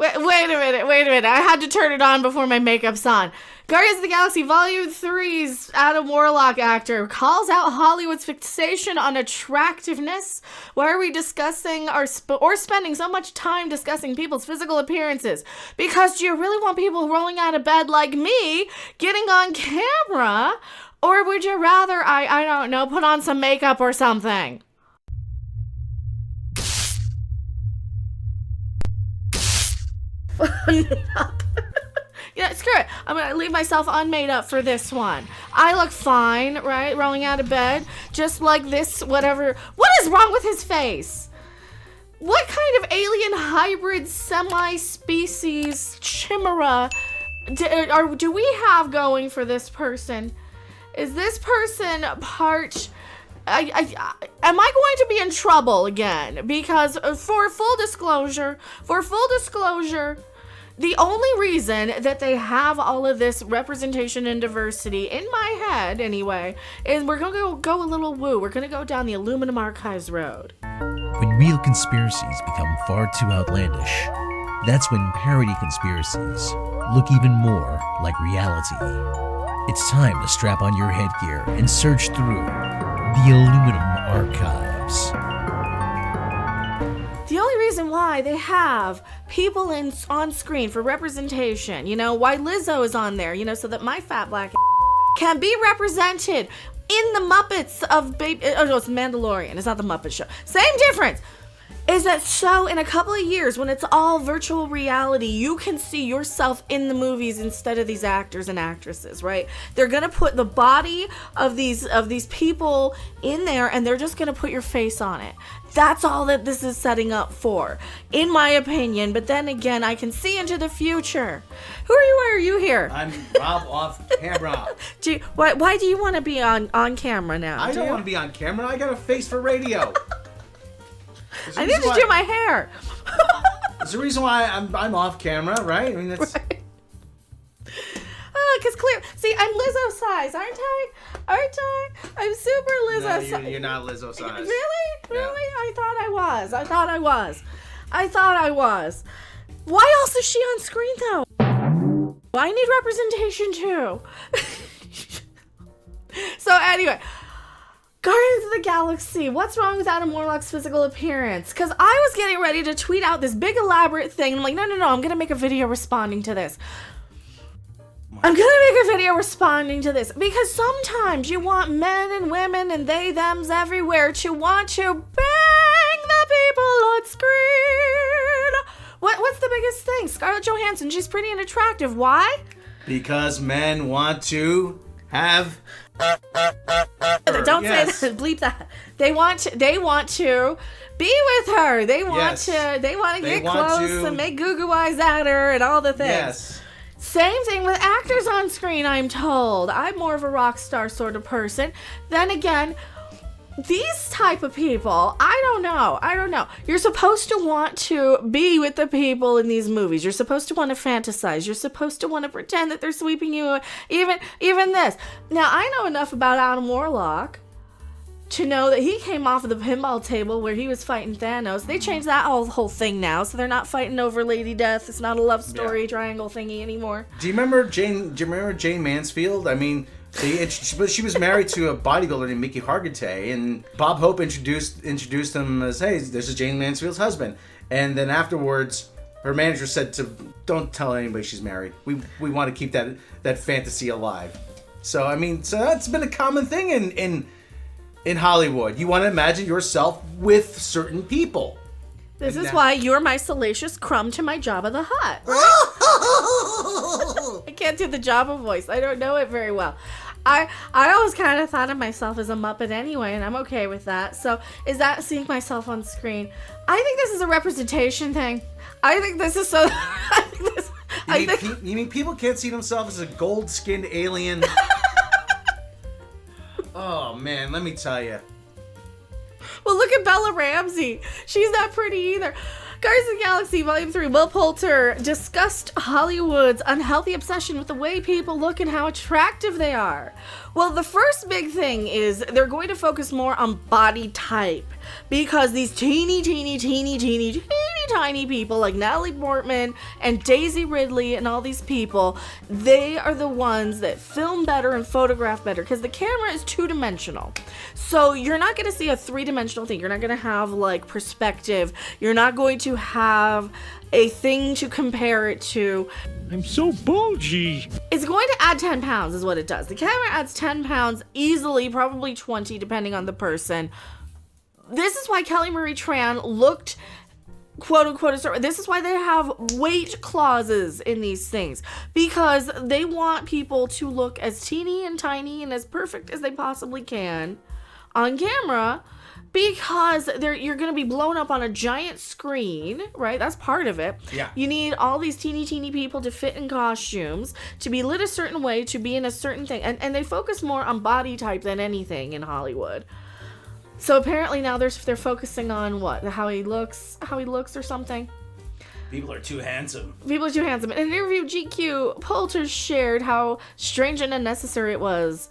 Wait a minute. I had to turn it on before my makeup's on. Guardians of the Galaxy Volume 3's Adam Warlock actor calls out Hollywood's fixation on attractiveness. Why are we discussing or spending so much time discussing people's physical appearances? Because do you really want people rolling out of bed like me getting on camera? Or would you rather, I don't know, put on some makeup or something? Yeah, screw it. I'm gonna leave myself unmade up for this one. I look fine, right? Rolling out of bed, just like this, whatever. What is wrong with his face? What kind of alien hybrid semi-species chimera do we have going for this person? Is this person part... am I going to be in trouble again? Because for full disclosure, the only reason that they have all of this representation and diversity, in my head anyway, is we're going to go a little woo. We're going to go down the aluminum archives road. When real conspiracies become far too outlandish, that's when parody conspiracies look even more like reality. It's time to strap on your headgear and search through the aluminum archives. The only reason why they have people on screen for representation, why Lizzo is on there, so that my fat black can be represented in the Muppets of it's Mandalorian. It's not the Muppet Show. Same difference. Is that so in a couple of years, when it's all virtual reality, you can see yourself in the movies instead of these actors and actresses, right? They're going to put the body of these people in there, and they're just going to put your face on it. That's all that this is setting up for, in my opinion. But then again, I can see into the future. Who are you? Why are you here? I'm Rob off camera. Why do you want to be on camera now? I don't want to be on camera. I got a face for radio. I need to do my hair. There's a reason why I'm off camera, right? I mean, that's... Right. Because clear. See, I'm Lizzo size, aren't I? I'm super Lizzo size. No, you're not Lizzo size. Really? No. I thought I was. Why else is she on screen, though? I need representation, too. So, anyway... Guardians of the Galaxy. What's wrong with Adam Warlock's physical appearance? Because I was getting ready to tweet out this big elaborate thing. I'm like, no, I'm going to make a video responding to this. Because sometimes you want men and women and they, thems everywhere to want to bang the people on screen. What's the biggest thing? Scarlett Johansson, she's pretty and attractive. Why? Because men want to have... Don't say that. Bleep that. They want to be with her. They want to get close and make goo-goo eyes at her and all the things. Yes. Same thing with actors on screen, I'm told. I'm more of a rock star sort of person. Then again, these type of people, I don't know. You're supposed to want to be with the people in these movies. You're supposed to want to fantasize. You're supposed to want to pretend that they're sweeping you. Even this. Now, I know enough about Adam Warlock to know that he came off of the pinball table where he was fighting Thanos. They changed that whole thing now, so they're not fighting over Lady Death. It's not a love story triangle thingy anymore. Do you remember Jane Mansfield? I mean... but she was married to a bodybuilder named Mickey Hargitay, and Bob Hope introduced him as, hey, this is Jane Mansfield's husband. And then afterwards, her manager said don't tell anybody she's married. We want to keep that fantasy alive. So that's been a common thing in Hollywood. You want to imagine yourself with certain people. This is why you're my salacious crumb to my Jabba the Hutt. I can't do the Jabba voice. I don't know it very well. I always kind of thought of myself as a Muppet anyway, and I'm okay with that. So is that seeing myself on screen? I think this is a representation thing. I think this is so... You mean people can't see themselves as a gold-skinned alien? Oh, man, let me tell you. Well, look at Bella Ramsey. She's not pretty either. Guardians of the Galaxy Volume 3, Will Poulter discussed Hollywood's unhealthy obsession with the way people look and how attractive they are. Well, the first big thing is they're going to focus more on body type because these teeny tiny people like Natalie Portman and Daisy Ridley and all these people, they are the ones that film better and photograph better because the camera is two-dimensional. So you're not going to see a three-dimensional thing. You're not going to have like perspective. You're not going to have a thing to compare it to. I'm so bulgy. It's going to add 10 pounds is what it does. The camera adds 10 pounds easily, probably 20 depending on the person. This is why Kelly Marie Tran looked quote unquote, this is why they have weight clauses in these things, because they want people to look as teeny and tiny and as perfect as they possibly can on camera, because you're going to be blown up on a giant screen, right? That's part of it. Yeah. You need all these teeny people to fit in costumes, to be lit a certain way, to be in a certain thing. And they focus more on body type than anything in Hollywood. So apparently now they're focusing on what? How he looks or something. People are too handsome. In an interview GQ, Poulter shared how strange and unnecessary it was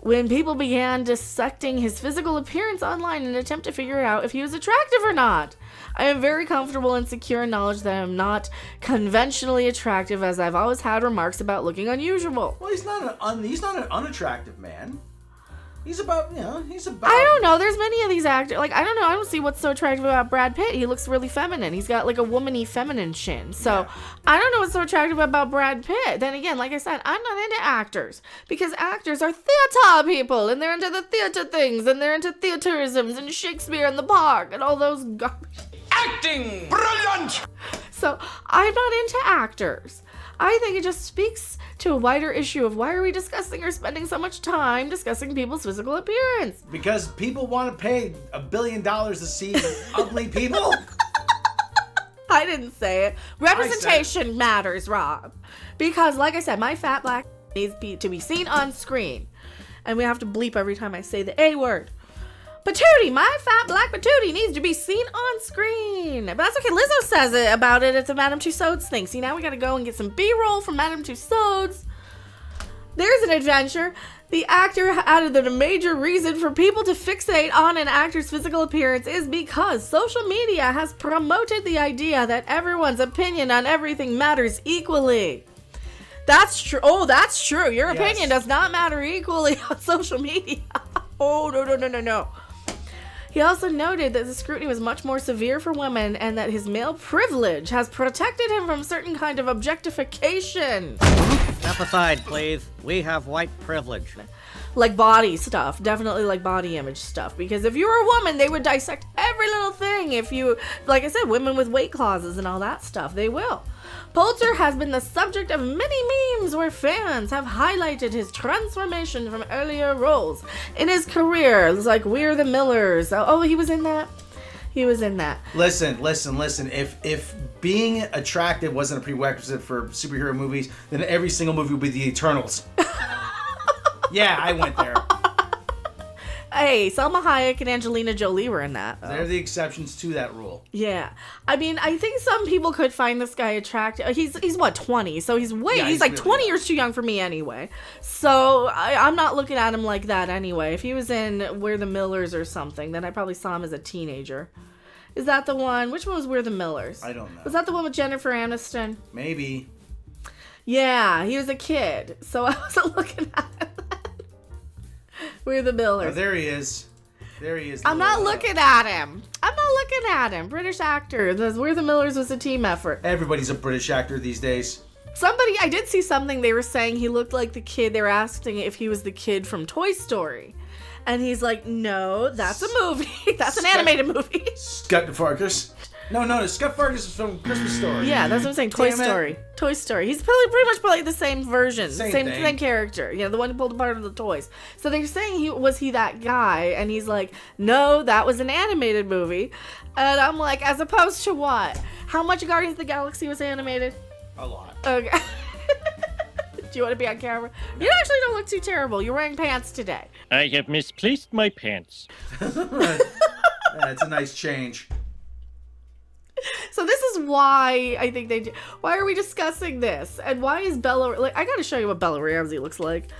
when people began dissecting his physical appearance online in an attempt to figure out if he was attractive or not. I am very comfortable and secure in knowledge that I am not conventionally attractive, as I've always had remarks about looking unusual. Well, he's not an unattractive man. He's about. I don't know. There's many of these actors. Like, I don't know. I don't see what's so attractive about Brad Pitt. He looks really feminine. He's got like a womany feminine chin. So yeah. I don't know what's so attractive about Brad Pitt. Then again, like I said, I'm not into actors because actors are theater people and they're into the theater things and they're into theaterisms and Shakespeare in the Park and all those garbage. Acting! Brilliant! So I'm not into actors. I think it just speaks to a wider issue of why are we discussing or spending so much time discussing people's physical appearance? Because people want to pay $1 billion to see ugly people. I didn't say it. Representation matters, Rob. Because, like I said, my fat black needs to be seen on screen. And we have to bleep every time I say the A word. Patootie, my fat black patootie needs to be seen on screen. But that's okay. Lizzo says it about it. It's a Madame Tussauds thing. See, now we gotta go and get some B-roll from Madame Tussauds. There's an adventure. The actor added that a major reason for people to fixate on an actor's physical appearance is because social media has promoted the idea that everyone's opinion on everything matters equally. That's true. Oh, that's true. Your opinion does not matter equally on social media. Oh, no. He also noted that the scrutiny was much more severe for women and that his male privilege has protected him from certain kind of objectification. Step aside, please. We have white privilege. Like body stuff, definitely like body image stuff. Because if you were a woman, they would dissect every little thing. If you, like I said, women with weight clauses and all that stuff, they will. Poulter has been the subject of many memes where fans have highlighted his transformation from earlier roles in his career. It's like We're the Millers. Oh, he was in that? He was in that. Listen. If being attractive wasn't a prerequisite for superhero movies, then every single movie would be The Eternals. Yeah, I went there. Hey, Salma Hayek and Angelina Jolie were in that. They're the exceptions to that rule. Yeah. I mean, I think some people could find this guy attractive. He's what, 20? So he's like really 20 years too young for me anyway. So I'm not looking at him like that anyway. If he was in We're the Millers or something, then I probably saw him as a teenager. Is that the one? Which one was We're the Millers? I don't know. Was that the one with Jennifer Aniston? Maybe. Yeah, he was a kid. So I wasn't looking at him. We're the Millers. Oh, there he is. I'm not looking at him. British actor. We're the Millers was a team effort. Everybody's a British actor these days. I did see something. They were saying he looked like the kid. They were asking if he was the kid from Toy Story. And he's like, no, that's a movie. That's an animated movie. Scott Farkas. No, Scott Farkas is from Christmas Story. Yeah, that's what I'm saying. Toy Story. He's pretty much playing the same version. Same character. You know, the one who pulled apart of the toys. So they're saying was he that guy? And he's like, no, that was an animated movie. And I'm like, as opposed to what? How much Guardians of the Galaxy was animated? A lot. Okay. Do you want to be on camera? You actually don't look too terrible. You're wearing pants today. I have misplaced my pants. That's a nice change. So this is why I think why are we discussing this? And why is Bella, like, I gotta show you what Bella Ramsey looks like.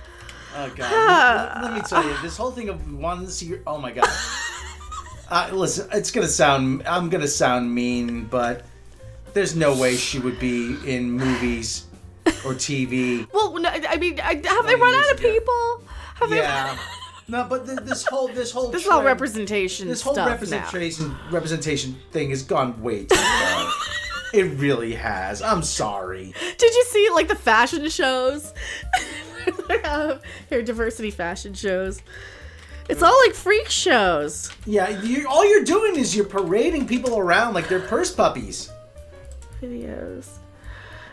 Oh, God. let me tell you, this whole thing of wanting to see your, oh, my God. Listen, I'm gonna sound mean, but There's no way she would be in movies or TV. Well, no, I mean, have they run out of people? Have Yeah. No, but this whole this trend, whole representation this whole stuff representation thing has gone way too far. It really has. I'm sorry. Did you see like the fashion shows? They have here diversity fashion shows. It's all like freak shows. Yeah, all you're doing is you're parading people around like they're purse puppies. Videos.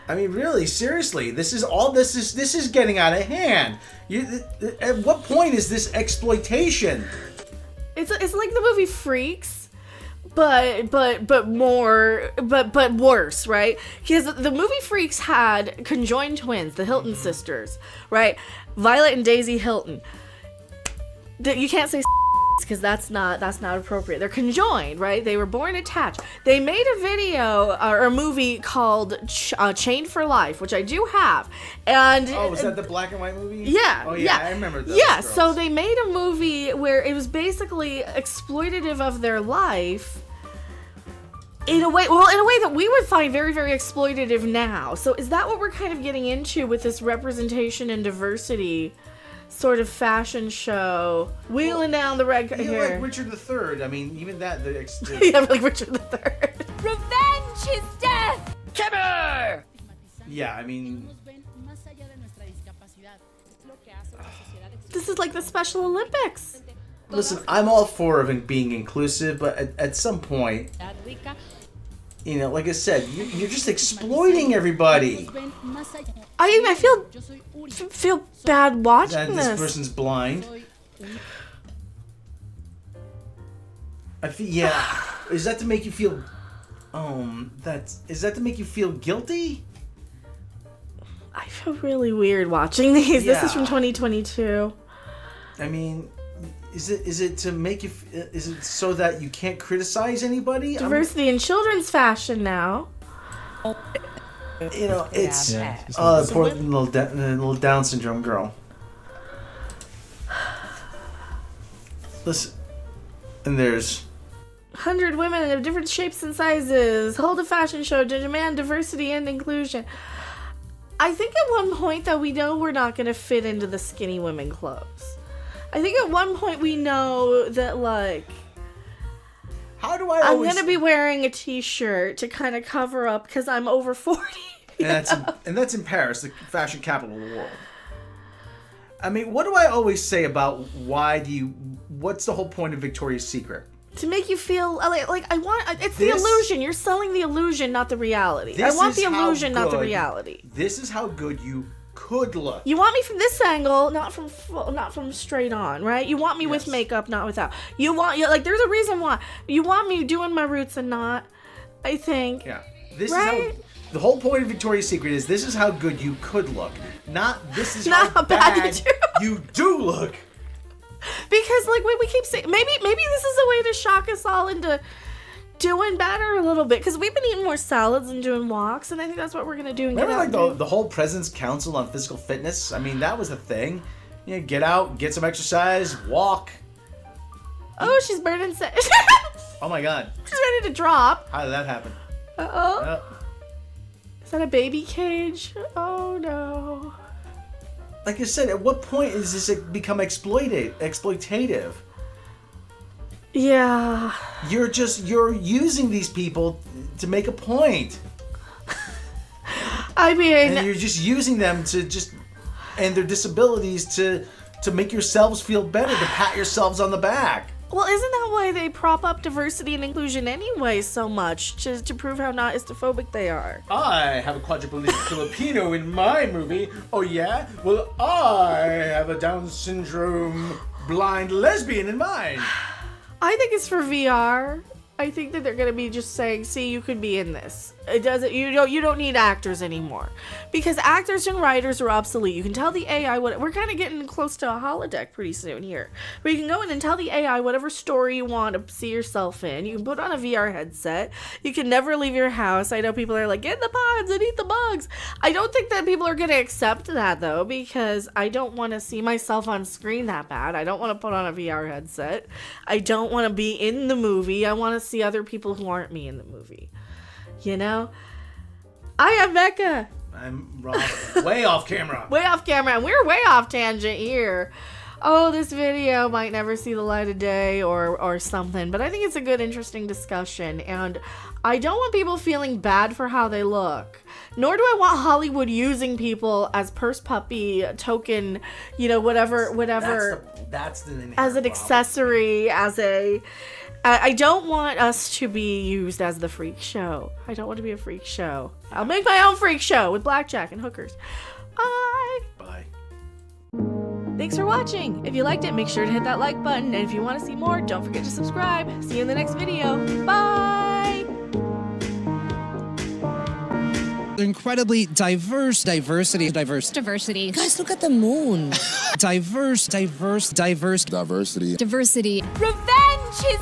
I mean, really, seriously, this is getting out of hand. At what point is this exploitation? It's like the movie Freaks, but worse, right? Because the movie Freaks had conjoined twins, the Hilton sisters, right? Violet and Daisy Hilton. You can't say because that's not appropriate. They're conjoined, right? They were born attached. They made a video or a movie called Chained for Life, which I do have. And was that the black and white movie? Yeah. Oh yeah, I remember those. Yeah, girls. so they made a movie where it was basically exploitative of their life. In a way that we would find very, very exploitative now. So is that what we're kind of getting into with this representation and diversity sort of fashion show, wheeling down the red carpet here? Like Richard III. I mean, even that. Yeah, like Richard III. Revenge is death! Kibber! Yeah, I mean, This is like the Special Olympics. listen, I'm all for it being inclusive, but at some point, like I said, you're just exploiting everybody. I feel bad watching That this. this person's blind. Yeah. Is that to make you feel? Is that to make you feel guilty? I feel really weird watching these. This is from Yeah. 2022. I mean, is it to make you? Is it so that you can't criticize anybody? Diversity in children's fashion now. It's Yeah. poor little Down syndrome girl. Listen, and there's 100 women of different shapes and sizes hold a fashion show to demand diversity and inclusion. I think at one point that we know we're not going to fit into the skinny women clothes. I think at one point we know that, like, how do I I'm always? going to be wearing a t-shirt to kind of cover up because I'm over 40. And that's in Paris, the fashion capital of the world. I mean, what do I always say about what's the whole point of Victoria's Secret? To make you feel like I want it's the illusion. You're selling the illusion, not the reality. I want the illusion, not the reality. This is how good you could look. You want me from this angle, not from straight on, right? You want me with makeup, not without. There's a reason why. You want me doing my roots and not, I think. Yeah. This Right? is how the whole point of Victoria's Secret is this is how good you could look. Not this is Not how how bad bad you do look. Because like we keep saying, maybe this is a way to shock us all into doing better a little bit. Because we've been eating more salads and doing walks, and I think that's what we're gonna do. And Remember, get like out and the whole President's Council on Physical Fitness? I mean, that was a thing. Get out, get some exercise, walk. Oh, she's burning. Oh my God, She's ready to drop. how did that happen? Uh-oh. Is that a baby cage? Oh no. Like I said, at what point is this become exploitative? Yeah. You're using these people to make a point. I mean, And you're just using them and their disabilities to make yourselves feel better, to pat yourselves on the back. well, isn't that why they prop up diversity and inclusion anyway so much? To prove how not istophobic they are. I have a quadriplegic Filipino in my movie. Oh yeah? Well, I have a Down syndrome blind lesbian in mine. I think it's for VR. I think that they're gonna be just saying, "See, you could be in this. It doesn't. You don't need actors anymore, because actors and writers are obsolete. You can tell the AI what. We're kind of getting close to a holodeck pretty soon here, where you can go in and tell the AI whatever story you want to see yourself in. You can put on a VR headset. You can never leave your house. I know people are like, get in the pods and eat the bugs. I don't think that people are gonna accept that though, because I don't want to see myself on screen that bad. I don't want to put on a VR headset. I don't want to be in the movie. I want to see other people who aren't me in the movie. You know? I am Becca. I'm Rob. Way off camera. Way off camera, and we're way off tangent here. Oh, this video might never see the light of day or something, but I think it's a good, interesting discussion, and I don't want people feeling bad for how they look. Nor do I want Hollywood using people as purse puppy, token, whatever. That's the inherent as an problem. accessory, I don't want us to be used as the freak show. I don't want to be a freak show. I'll make my own freak show with blackjack and hookers. Bye. Bye. Thanks for watching. If you liked it, make sure to hit that like button. And if you want to see more, don't forget to subscribe. See you in the next video. Bye. Incredibly diversity. Guys, look at the moon. Diversity. Revenge is